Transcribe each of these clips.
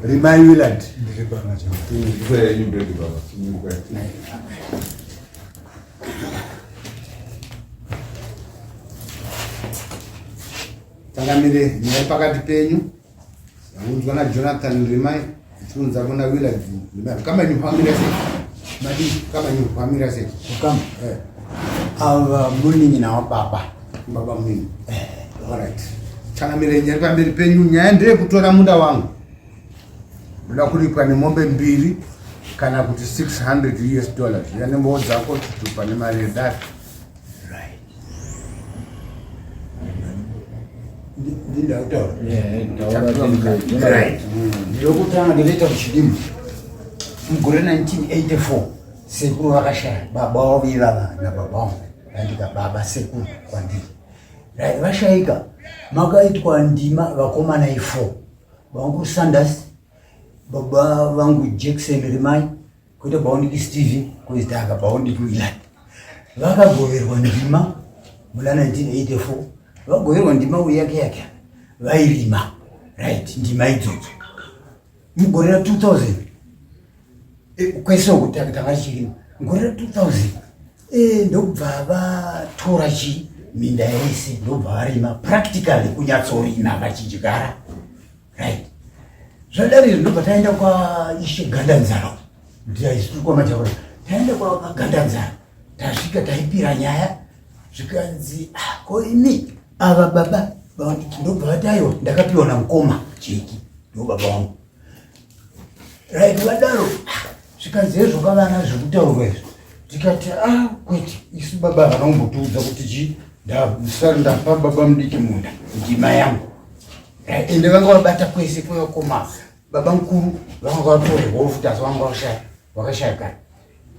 Remind Willard. Tangamire pakati penyu. Unzwa na Jonathan Remind. Tunza mwana Willard. Kama ni familia sasa. Madi kama ni familia sasa. Kama. Ava muningi na baba. Baba mimi. Alright. Tangamire nyepambiri penyu nyaende kutora muda wangu. Muda kulipwa ni mombe 2 kana kuti $600. Yani mmoja zako tutupa ni mali that. Right. Dinda uto. Right. Ndokutanga ndileta kuchidimu. Mgore 1984 sekuru wakashaya baba wavira na baba wangu. Andika baba sekuru kwa ndii. Right, vashaika makaitwa ndima vakomana 4 vangu Sanders baba vangu Jackson Rimai kuita baoniki Steve kuitaka baoniki Willard vakagoverwa ndima mula 1984 vagoverwa ndima uyake vairima right ndima idzodzo mugorera 2000 kwese kutanga chirima mugorera 2000 ndobva vatora chi minda yese ndobva varima practically kunyatsorima vachijigara right zvadari ndobva taenda kwa ishe Gandanzaro ndiaisuri kwa majabura taenda kwa Gandanzaro tasvika taipira nyaya zvikanzi ko ini ava baba ndobva vatayo ndakapiwa namukoma cheki ndobaba wangu right vadaro zvikanzi hezvo kavana zvekutaurwa izvo tikati kwete isu baba vanaumbotiudza kuti chii ndapa baba mudiki munda ndima yangu ende vanga vabata kwese kweyokoma baba mukuru vanga vatorerwa futi vanga vakashaya kare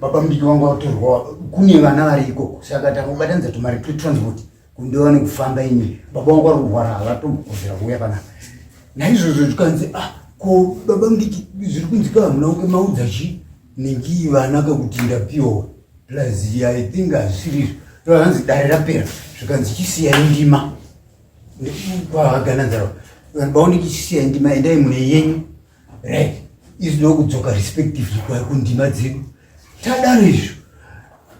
baba mudiki vanga vatorerwa kune vana vari ikoko saka tangobatanidza tumari twetransport kundiwane kufamba ini baba vangu vari kurwara havatombogozera kuuya panapa naizvozvo zvikanzi ko baba mudiki zviri kunzika hamuna kunge maudza chii nengi vana kakuti ndapiwa plus I think hazvisiri hanzi dare rapera zvikanzi chisiya ndima kwa Gandanzaro baoniki chisiya ndima endai mune yenyu right izvi ndokudzoka respectively kwa kundima dzedu tadaro izvo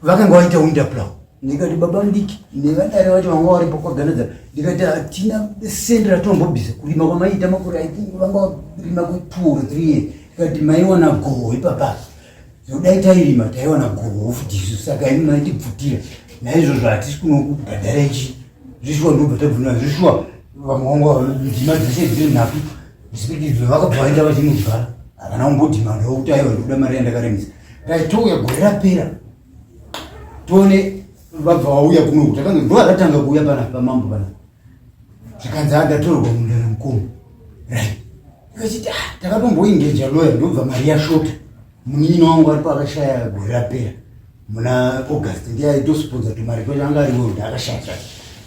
vakanga vaita underplow ndikati baba mudiki nevadare vacho vanga varipo kwa Gandanzaro ndikati hatina sendi ratombobvisa kurima kwamaita makore I think vanga varima kwe2 or 3 years ndikati maiwana gohwo ipapa zodai tairima taiwana gohwo futi isu saka imi maitibvutira naizvozvo hatisi kunokubhadhara ichi zvishwa ndobva tabvuna zvishwa vamwe vangu ndima dzese dziri nhapi respectively vakabva vaenda vachimugara havana kumbodhimanda vokuti aiwa ndokuda mari yandakaremisa taitouya gore rapera tone vabva vauya kunoku takange ndo vakatanga kuuya panapa mambo panapa zvikanzi ndatorerwa munda nemukoma right ikachiti takatomboingeja loya ndobva mari yashota munini wangu aripo akashaya gore rapera muna August ndiaitosponza tumari twacho anga ariwo ndakashaya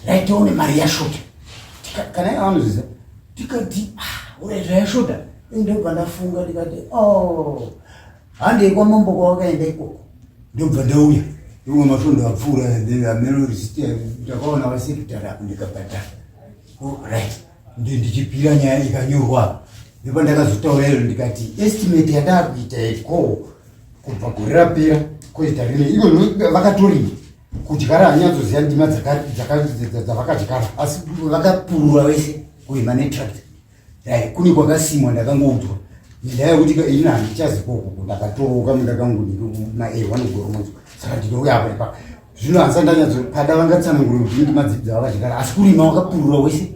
right one mari yashota kana yavanozviza tikati ure zvayashota ndobva ndafunga ndikati handei kwamambo kwawakaenda ikoko ndobva ndauya imwe masvondo apfuura amenorisitia ndakaona vasekitari apo ndikabhadhara right ndichipira nyaya ikanyorwa ndipo ndakazotaura iro ndikati estimate yandakuita iko kubva gore rapera koita rile ivo vakatorima kudyara hanyatsoziva ndima dzavakadyara asi vakapurura vese kuima netract kune kwakasimwa ndakangoudzwa nendaya yekuti ini handichazikoko ndakatoroka mundakangunaawanogoromodzo saka ndinouya apa ipapo zvino hanisa ndanyatsopada vangatsanangura kuti ndima dzavakadyara asi kurima wakapurura wese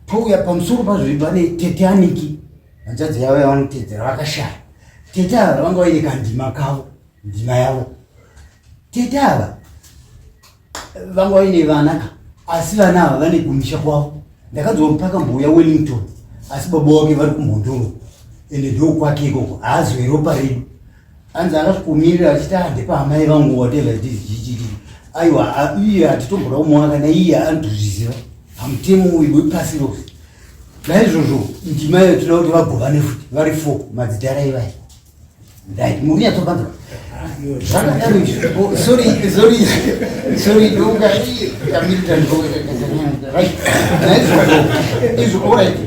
touya pamusoro pazvo pane tetaniki hanzvadzi yavo yavanotedzera vakashaya tete ava vanga vaine kandima kavo ndima yavo tete ava vanga vaine vana asi vana ava vane kumisha kwavo ndakadzopaka mbouya Wellington asi baba wake vari kumhondoro ende ndokwake ikoko haaziwe ropa redu hanzi akazvikumirira achiti ndepa amai vangu whatever it is ggt aiwa iye hatitomboda kumuona kana iye anotozviziva hamutemo wepasi rose naizvozvo ndima iyo toda kuti vagovane futi vari 4 madzitara ivai right muri yatobanza zvakadaro izvo sorry ndonga kamilita right izvo right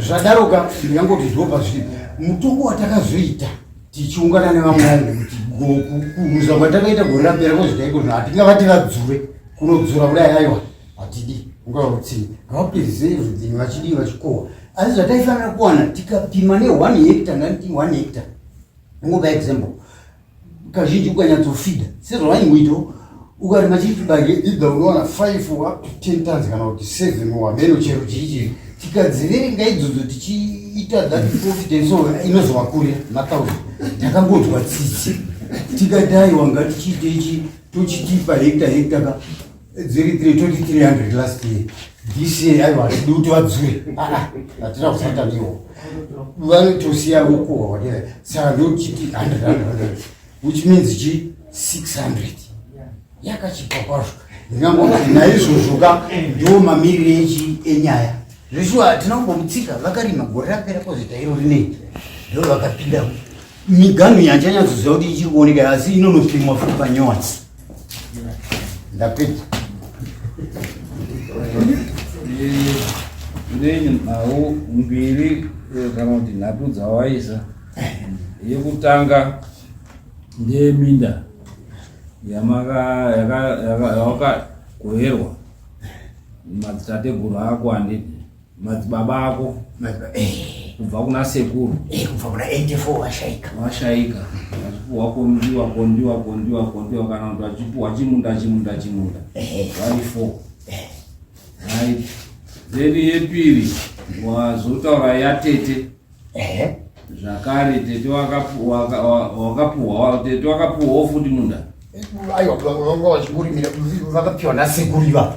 zvadaroka ndingangoti dhobha zviri mutongo watakazoita tichiungana nevamwe vangu kuti kukuruza kwatakaita gore rapera kozvitaiko zvino hatingavati vadzure kunodzura kudai aiwa hatidi ungavautsini ngavapezei everything vachidii vachikohwa asi zvataifanira kuwana tikapima ne1 hectare nganditi 1 hectare ungopa example kazhinji ukanyatsofida sezvavanyimwito ukarima chiti bage idza unowana 5 up to 10 tons kana kuti 7 wameno chero chiichiri tikadziverenga idzodzo tichiita that profit so inozovakurira ma1000 takangodzwa tsitsi tikadaiwa ngatichiite ichi tochitipa hectare ka 300 last year this year aiwa hatidi kuti vadzure hatina kusata niwo vanotosiya vokohwa whatever saka ndochiti 100 which means chi 600 yakachipa kwazvo ndingangoti naizvozvoka ndo mamiriro echi enyaya zveshuwa tinangomutsika vakarima gore rapera kozita iro rinei ndo vakapinda miganhu yanchanyatsoziva kuti ichiri kuoneka asi inonopimwa futi panyowatsi ndapedza ndinei nhau mbiri kana kuti nhatu dzawaisa yekutanga ndeyeminda yawakagoherwa madzitateguru ako handiti madzibaba ako kubva kuna sekuru kubva kuna 84 washaika vachipuhwa kondiwa kana kuti vachipuhwa chimunda vari 4 right. Then yepiri wazotaura yatete zvakare tete wakapuhwa tete wakapuhwawo futi munda aiwa vanga vachikurimira vakapiwa nasekuru iva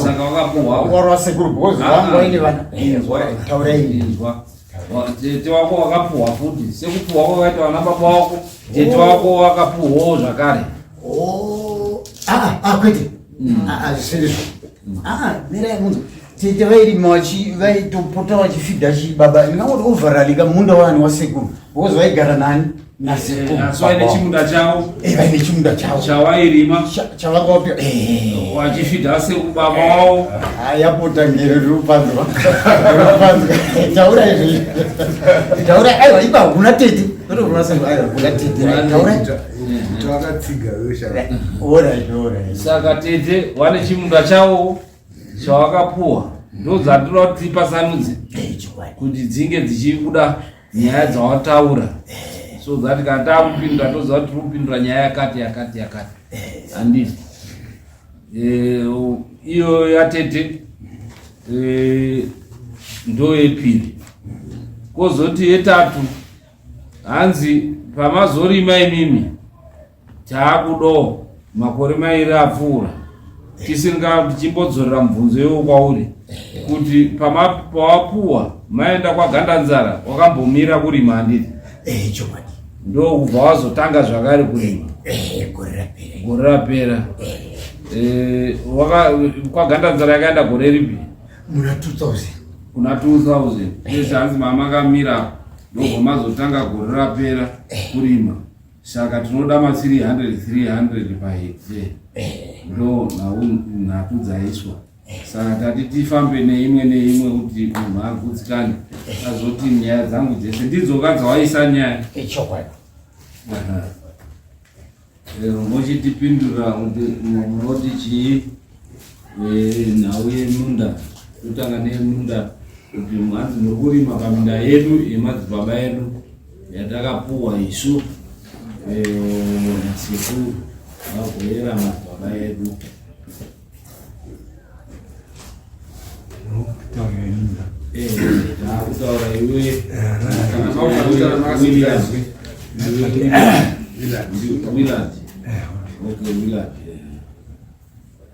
saka wakapuhwa warwa sekuru because vangu vaine vana taurainzwa tete wako wakapuhwa futi sekupuhwa kwakaita vana baba wako tete wako wakapuhwawo zvakare kwete zvisindizvo mirai munhu tete vairima vaitopota vachifidha chibaba ndingangoti overalika munda wani wasekuru because vaigara nani vaine chimunda chavo vaine chimunda chavo chavairima chavangapia wachifidha sekubaba wavo yapota ngere rirupanzwa taura izvi taura aiwa ipa kuna tete kuna tete taura twakatsiga saka tete vane chimunda chavo chavakapuhwa ndo dzatinoda kuti tipasanudze kuti dzinge dzichibuda nyaya dzawataura so that kana taakupindura toziva kuti tirikupindura nyaya yakati handiti iyo yatete ndo yepiri kozoti yetatu hanzi pamazorima imimi taakudawo makore mairi apfuura tisinga tichimbodzorera mubvunzo iwo kwauri kuti pawapuhwa maenda kwagandanzara wakambomira kurima handiti chokwadi ndo kubva wazotanga zvakare kurima gore rapera kwagandanzara yakaenda gore ripi muna 2000 kuna 2000 ese hanzi mamakamira ndobva mazotanga gore rapera kurima saka tinoda ma300 pahectare ndo nhatu dzaiswa saka tati tifambe neimwe kuti munhu agutsikane azoti nyaya dzangu dzese ndidzoka dzawaisa nyaya chokwadi mochitipindura munoti chii nhau yemunda totanga nemunda kuti mhanzi muri kurima paminda yedu yemadzibaba edu yatakapuhwa isu nasekuru vagoyera madzibaba edu taakutaura iwe Willard. Okay, Willard.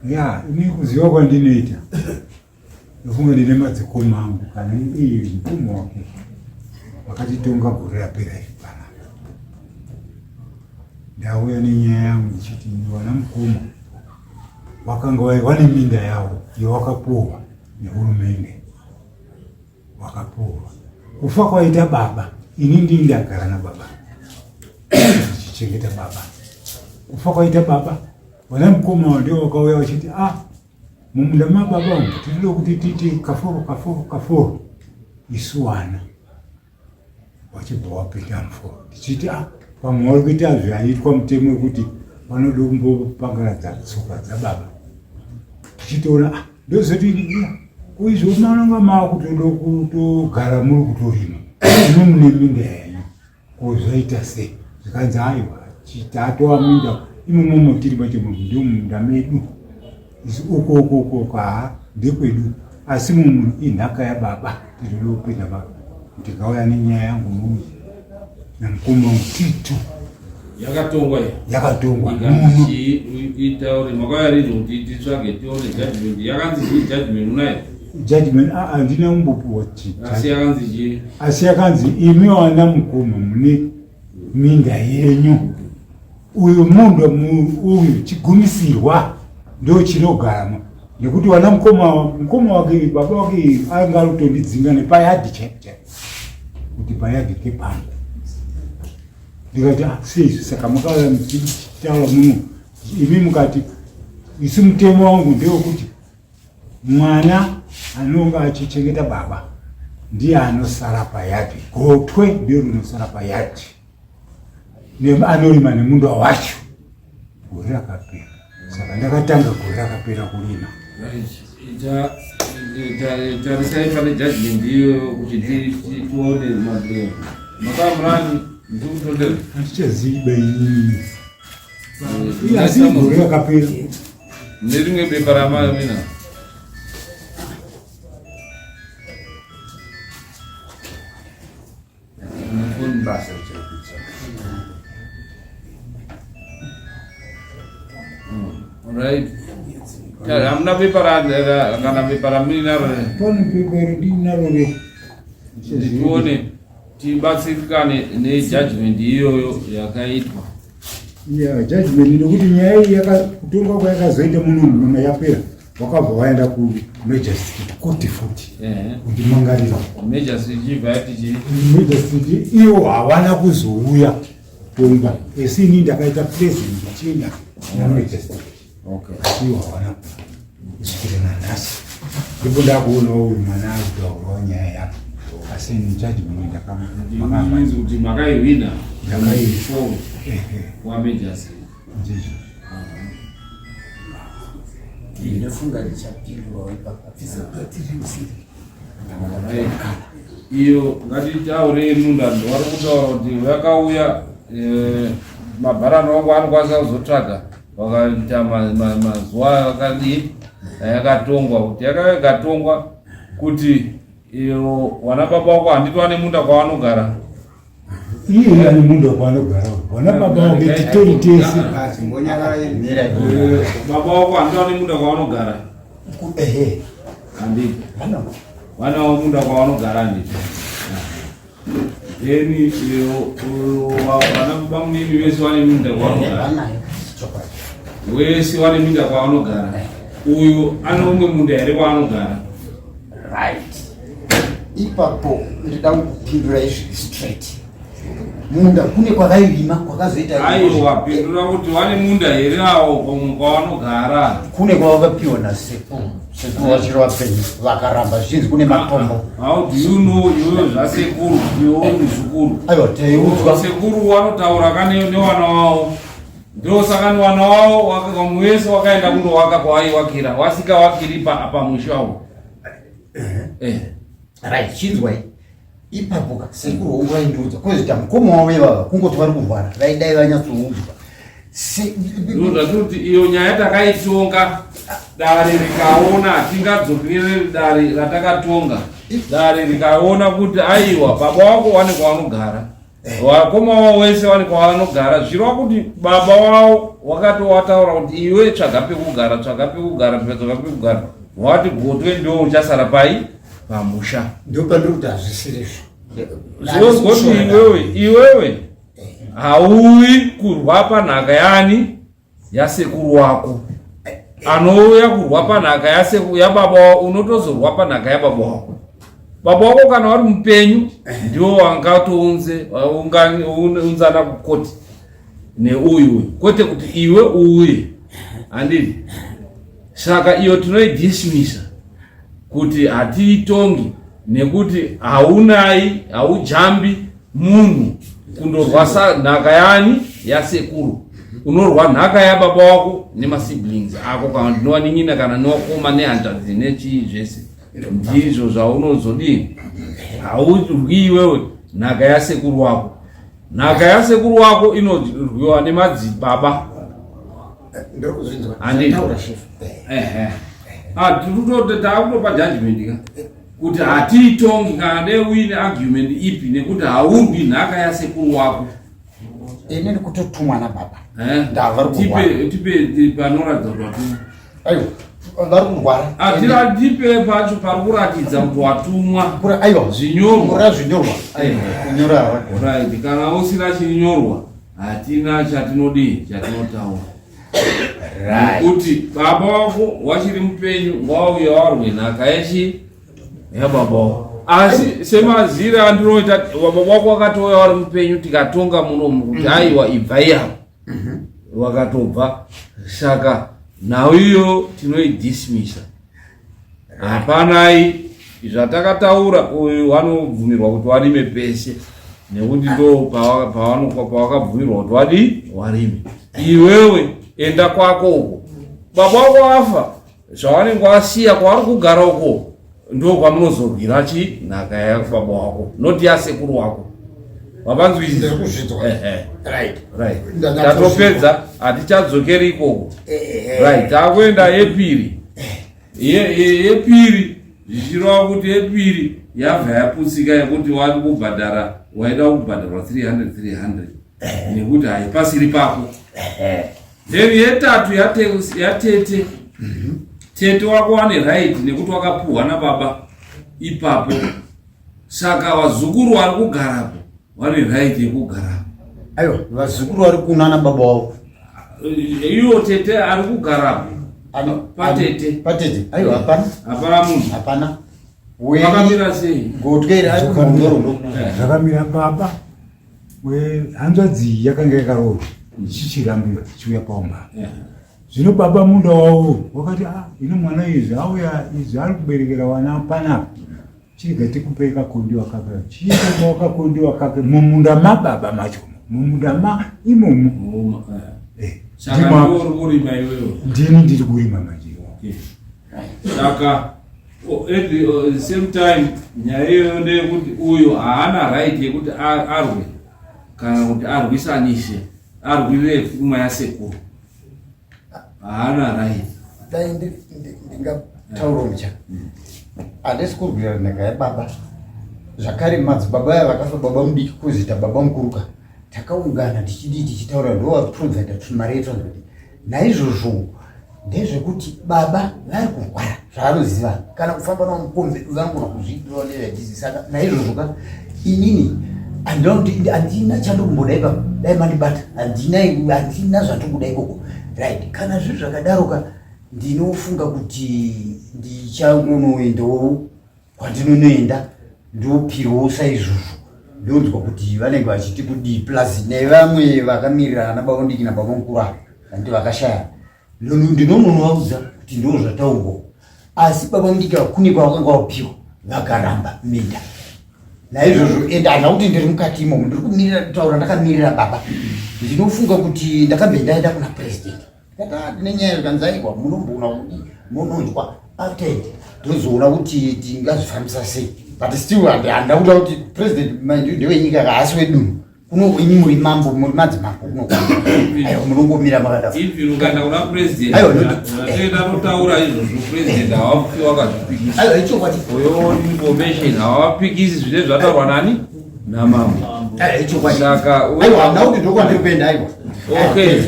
Ya, ini kuziwa kwandinoita. Ndofunga ndine madzikoma angu kana iyi mpumo wako. Wakatitonga gore rapera ipana. Ndauya nenyaya yangu ndichiti wana mukoma. Wakanga wane minda yavo yawakapuhwa nehurumende. Wakapuhwa. Kufa kwaita baba, ini ndini ndagara nababa. Chichengeta baba. Kufa kwaita baba. Wana mukoma ndio wakauya wachiti mumunda mababa umu tinoda kuti titi kaforo isuwana wachibva wapinda muforo tichiti pamwe vari kuita zvaitwa mutemo wekuti vanoda kumbopangaradza tsoka dzababa tichitoona ndozoti kuizvomananga maakutoda kutogara muri kutorima ino mune minda yenyu kozvaita sei zvikanzi aiwa tatova minda imomomo tiri ndio munda medu isi uko ndekwedu asi mumu inhaka yababa tinoda kupinda baba ndikauya nenyaya yangu muzi namukoma mutitu yakatongwa itaure makauya rini kuti titsvage tione judgment yakanzi chii judgment unayo judgment handina kumbopuwa asi yakanzi imi wana mukoma mune minda yenyu uyu munda uyu chigumisirwa ndo chinogaramo nekuti wana mukoma wake baba wake anga arikutondidzinga nepayadhi chete kuti payadhi kepangu ndikati sei saka makauya muchitaura muno imi mukati isi mutemo wangu ndewekuti mwana anonga achichengeta baba ndiye anosara payadhi gotwe ndio rinosara payadhi anorima nemunda wacho gore rakapera saka ndakatanga gore rakapera kurima tarisai pane judgment iyo kuti tione makamurani ndikutondera handichaziba inini asi gore rakapera nerimwe bepa ramamina basa richakuita right hamuna pepa kana pepa ramuinaro pane pepa ridinaro tione tibatsirikane nejudgment iyoyo yakaitwa judgment nekuti nyaya iyi kutonga kwayakazoita muno yapera wakabva waenda kumajor street koti futi kundimangarira major street iwo havana kuzouya tonga esi ini ndakaita president chenya namajor street asi iwo havana kusvikira nanhasi ndipo ndakuonawo uyu mwana akutaurawo nyaya yake asi ni judgment ndakamainzi kuti makaihwina ndakaifo wamajor street ndizvo ndinofunga ndichapindwa iyo ngatitaure mundando vari kutaura kuti vakauya mabharani wangu anokwanisa kuzotsvaga vakaita mazuva akadii yakatongwa kuti yakava ikatongwa kuti wana baba wako handiti vane munda kwavanogara iye ane munda kwavanogara wana baba wake titori tese baba wako handiti vane munda kwavanogara handiti vanawo munda kwavanogara handiti then vana baba munini vese vane minda kwavanogara wese vane minda kwavanogara uyu ane umwe munda here kwavanogara right ipapo ndida kupindura izvi straight munda kune kwakairima kwakazoita aiwa pindura kuti vane munda here awo kwavanogara kune kwavakapiwa nasekuru vachiri vapenyu vakaramba zvichinzi kune matombo how do you know iweyo zvasekuru iwewo muzukuru aiwa taiudzwa sekuru vanotaura kane newana wavo ndosaka mwana wavo vamwe wese wakaenda kundovaka kwavaiwakira wasikavakiri pamushawo right chinzwai ipapo sekuru wangu vaindiudza kozita mukoma wavo ivava kungoti vari kurwara vaidai vanyatsoudzwa ndozvatuti iyo nyaya takaitonga dare rikaona hatingadzokere dare ratakatonga dare rikaona kuti aiwa baba wako wane kwavanogara vakoma wavo wese vane kwavanogara zvirova kuti baba wavo wakati wataura kuti iwe tsvaga pekugara wati gotwe ndo uchasara pai pamusha ndopandiri kuti hazvisirezvo zvinozoti iwewe hauyi kurwa panhaka yani yasekuru wako anouya kurwa panhaka yababa wako unotozorwa panhaka yababa wako baba wako kana wari mupenyu ndiwo wangatounzana kukoti neuyu kwete kuti iwe uye handiti Saka iyo tinoidhisimisa kuti hatiitongi nekuti haujambi munhu kundorwa nhaka yani yasekuru, unorwa nhaka yababa wako nemasiblings ako, kana ndinowanin'ina kana niwakoma nehandadzi nechii zvese, ndizvo zvaunozodini. Haurwi iwewe nhaka yasekuru wako. Nhaka yasekuru wako inorwiwa nemadzibaba. Handizvo takutopa judgment ka kuti hatiitongi kana neuine argument ipi nekuti haurwi nhaka yasekuru wako. Ini kutotumwa na baba. Tipe panoratidza kuti watumwa. Aiwa, vari kurwara. Tipe pacho pari kuratidza kuti watumwa. Aiwa, zvinyorwa. Kunyora. Right, kana usina chinyorwa hatina chatinotaura. Kuti baba wako wachiri mupenyu wauya warwe nhaka yababa wako. Asi semazire andinoita baba wako wakatouya wari mupenyu tikatonga munomu kuti aiwa ibvai apo wakatobva. Saka nhau iyo tinoidhisimisa. Hapanai zvatakataura uyu wanobvumirwa kuti warime pese nekuti ndo pawakabvumirwa kuti warime. Iwewe enda kwako uko, baba wako afa, zvawanenge wasiya kwaari kugara uko ndo kwamunozorwira nhaka yababa wako, noti yasekuru wako. Wapanzwisisa? Right. Tatopedza, hatichadzokeri ikoko. Right, takuenda yepiri. Yepiri zvichireva kuti yepiri yabva yaputsika yekuti waida kubhadharwa 300 nekuti haipasiri pako. Then yetatu yatete. Tete wako wane right nekuti wakapuhwa nababa ipapo. Saka vazukuru vari kugarapo wane right yekugarapo. Aiwa, vazukuru vari kunana baba wavo. Iyo tete ari kugarapo. Patete. Aiwa, hapana munhu. Hapana. Wakamira sei? Gotkeira ari kugondoro. Zvakamira baba. Hanzvadzi yakanga yakarova ichichirambira chiuya paumba. Zvino baba munda wavo wakati ino mwana izvi auya izvi ari kuberekera wana panapa, chirega tikupei kakondiwa kake, chiikaa kakondiwa kake mumunda mababa macho, mumunda imomo. Saka ndiwo uri kurima iwewe? Ndini ndiri kurima manje. Saka at the same time nyaya iyoyo ndeyekuti uyo haana right yekuti arwe kana kuti arwisanise, arwire pfuma yasekuru. Haana right. Dai ndingataura mucha. Handisi kurwira nhaka yababa. Zvakare madzibaba aya vakafa, baba mudiki kuzita baba mukuruka, takaungana tichitaura ndowaprove that mari yetu naizvozvo ndezvekuti baba vari kurwara zvaanoziva, kana kufamba namukombe vangona kuzviitirawo nezvajisi. Saka naizvozvo ka inini handina chandokumboda ipapa, dai mandibata handina zvatongoda ikoko. Right, kana zvinhu zvakadaroka ndinofunga kuti ndichangonoendawo kwandinonoenda ndopiriwo saizvozvo. Ndonzwa kuti vanenge vachiti kudii, plus nevamwe vakamirira ana baba mudiki nababa mukuru avo kandi vakashaya, ndinonovaudza kuti ndo zvataurwa. Asi baba mudiki kune kwavakanga vapiwa vakaramba minda. Naizvozvo ende handina kuti ndiri mukati imomo, ndiri kumirira kutaura ndakamirira baba. Ndinofunga kuti ndakabve ndaenda kuna president ndakati nenyaya yokanzaiwa munomboona kuti munonzwa atende ndozoona kuti tingazvifambisa sei, but still handida kuta kuti president manje ndewenyika kaasi wedunhu kuno ini muri mambo, muri madzimambo kuno. Aiwa, munongomira makadaro. Ivi ukaenda kuna president atenda totaura izvozvo, president havapi wakazvipikisa. Aiwa, ichokwadi for information havapikisi zvine zvataurwa nani namambo. Ichokwadi. Saka aiwa, handida kuti ndokwandiri kuenda. Aiwa, okay,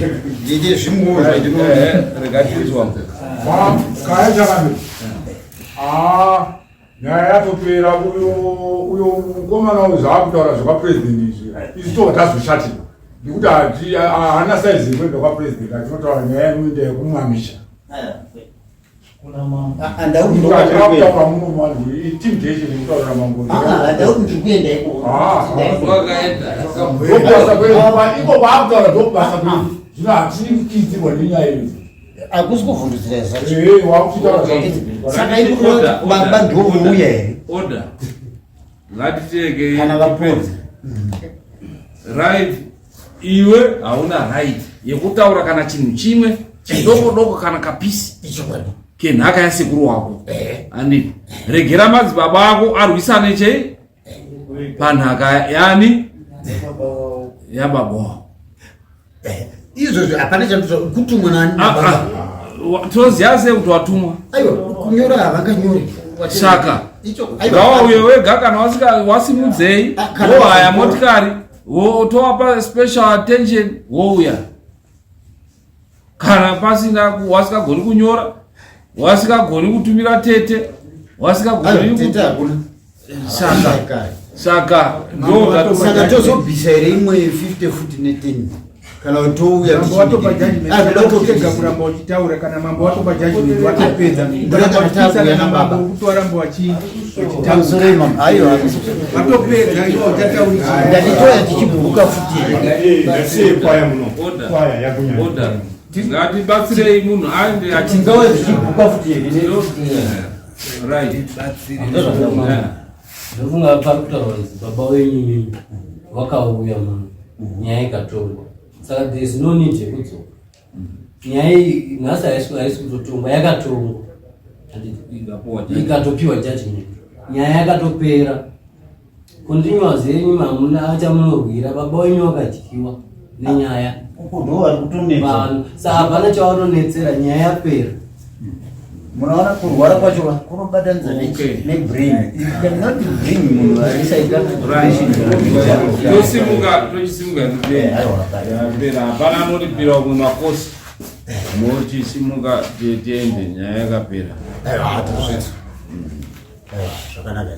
ndine zvimwe zvandino regatizwa kaya chakamira. Nyaya yatopera. Uyo mukomana uzvaakutaura zvekwapresident izvi tova tazoshatira nekuti haana saizi yekuenda kwapresident. Atinotaura nyaya yekuenda yekumwamisha. Handakutaura muno mwangu intimidation nekutaurira mango. handauti ndiri kuenda ikoko. wakaenda iko kwaakutaura ndokubasa kuti zvino hatikidzirwa nenyaya idzi. akusi kuvhundudzira zvacho saka Order. baba ndouya here Order. Ngatiteke kana vapodza right. Iwe hauna right yekutaura kana chinhu chimwe chidoko kana kapisi ichokwadi kenhaka yasekuru wako. Andi regera madzibaba ako arwisane chei panhaka yani yababa wako. izvozvo hapana chandokutumwa nani baba Toziva sei kuti watumwa? aiwa kunyora havanganyori Saka ngawauye wega kana wasimudzei wohaya motikari wotowapa special attention wouya. Kana pasina wasikagoni kunyora, wasikagoni kutumira tete, wasikagoni saka saka tozobvisa here imwe 50 futi ne10 kana utouya kuramba uchitaura kana mambo wato bajaji watopedza kutoramba watopedza ndanditoya tichibhuka futi ngatibatsirei munhu aende tingawe tichibhuka futi ndofunga pakutaura kuti baba wenyu wakauya munhu nyaya ikatorwa saka there is no need yekudzoka. Nyaya iyi nhasi haisi kutotongwa yakatongwa ikatopiwa judgment nyaya yakatopera. Continuous yenyu mamuna achamunorwira baba wenyu wakadyiwa nenyaya saka hapana chavanonetsera nyaya yapera. munoona kurwara kwacho kunobatanidza nebrain. You cannot bring munhu tochisimuka yapera hapana anoripira umwe makosi mochisimuka tiende nyaya yakapera. zvakanaka.